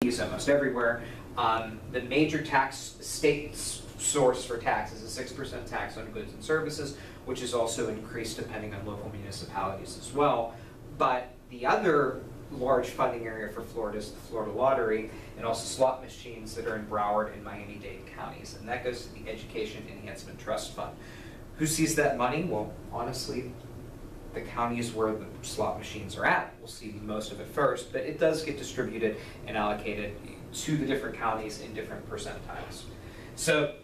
fees almost everywhere. The major state source for tax is a 6% tax on goods and services, which is also increased depending on local municipalities as well. But the other large funding area for Florida is the Florida Lottery, and also slot machines that are in Broward and Miami-Dade counties. And that goes to the Education Enhancement Trust Fund. Who sees that money? Well, honestly, the counties where the slot machines are at will see most of it first, but it does get distributed and allocated to the different counties in different percentiles. So,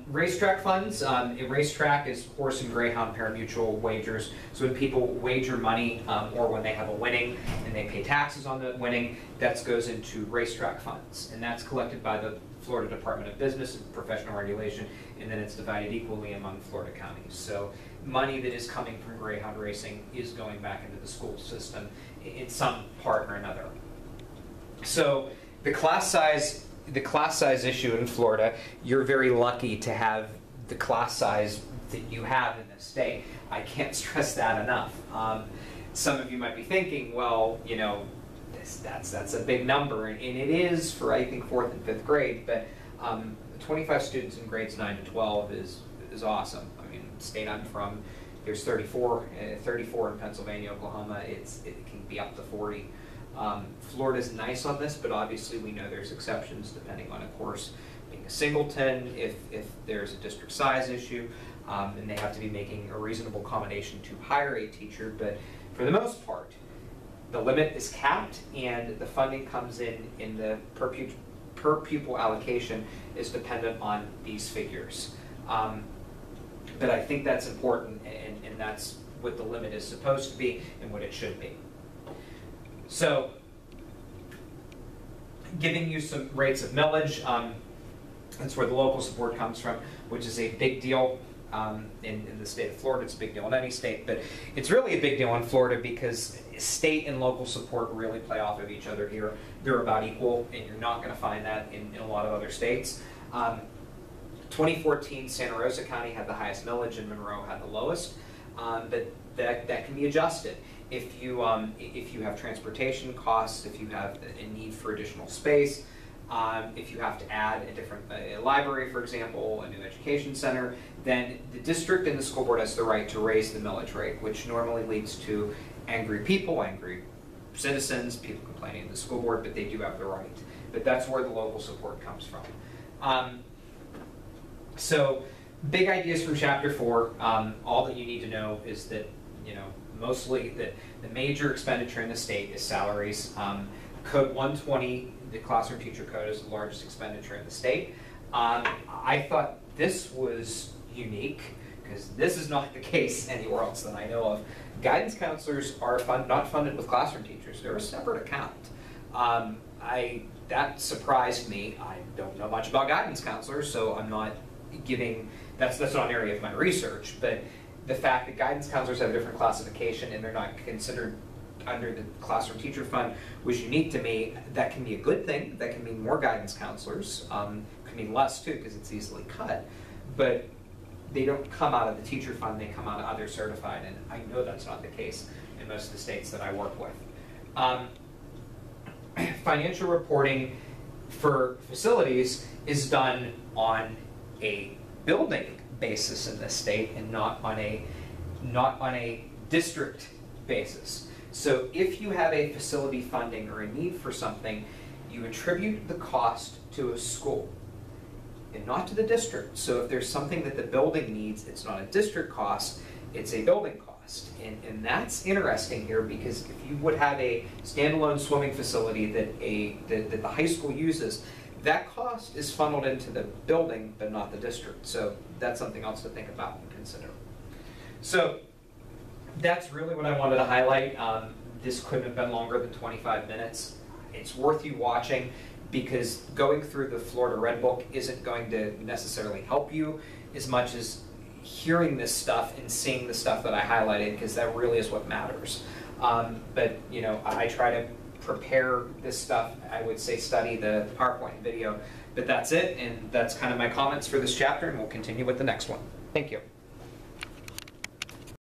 racetrack funds. A racetrack is horse and greyhound pari-mutuel wagers. So when people wager money or when they have a winning and they pay taxes on the winning, that goes into racetrack funds. And that's collected by the Florida Department of Business and Professional Regulation, and then it's divided equally among Florida counties. So money that is coming from greyhound racing is going back into the school system in some part or another. So the class size issue in Florida, you're very lucky to have the class size that you have in this state. I can't stress that enough. Some of you might be thinking, well, you know, that's a big number, and it is for, I think, 4th and 5th grade, but 25 students in grades 9 to 12 is awesome. I mean, the state I'm from, there's 34 in Pennsylvania, Oklahoma, it can be up to 40. Florida's nice on this, but obviously we know there's exceptions depending on a course being a singleton, if there's a district size issue, and they have to be making a reasonable accommodation to hire a teacher, but for the most part, the limit is capped and the funding comes in the per pupil allocation is dependent on these figures. But I think that's important, and that's what the limit is supposed to be and what it should be. So, giving you some rates of millage, that's where the local support comes from, which is a big deal in the state of Florida. It's a big deal in any state, but it's really a big deal in Florida because state and local support really play off of each other here. They're about equal, and you're not going to find that in a lot of other states. 2014, Santa Rosa County had the highest millage and Monroe had the lowest, but that can be adjusted. If you have transportation costs, if you have a need for additional space, if you have to add a different library, for example, a new education center, then the district and the school board has the right to raise the millage rate, which normally leads to angry people, angry citizens, people complaining to the school board, but they do have the right. But that's where the local support comes from. So, big ideas from Chapter 4. All that you need to know is that, you know, mostly the major expenditure in the state is salaries. Code 120, the classroom teacher code, is the largest expenditure in the state. I thought this was unique because this is not the case anywhere else that I know of. Guidance counselors are not funded with classroom teachers. They're a separate account. That surprised me. I don't know much about guidance counselors, so I'm not giving, that's not an area of my research, but the fact that guidance counselors have a different classification and they're not considered under the classroom teacher fund was unique to me. That can be a good thing. That can mean more guidance counselors. Can mean less too because it's easily cut. But they don't come out of the teacher fund, they come out of other certified, and I know that's not the case in most of the states that I work with. Financial reporting for facilities is done on a building basis in this state and not on a district basis. So if you have a facility funding or a need for something, you attribute the cost to a school and not to the district. So if there's something that the building needs, it's not a district cost, it's a building cost. And that's interesting here because if you would have a standalone swimming facility that the high school uses, that cost is funneled into the building but not the district. So that's something else to think about and consider. So that's really what I wanted to highlight. This couldn't have been longer than 25 minutes. It's worth you watching because going through the Florida Redbook isn't going to necessarily help you as much as hearing this stuff and seeing the stuff that I highlighted, because that really is what matters. But you know, I try to prepare this stuff. I would say study the PowerPoint video, but that's it, and that's kind of my comments for this chapter, and we'll continue with the next one. Thank you.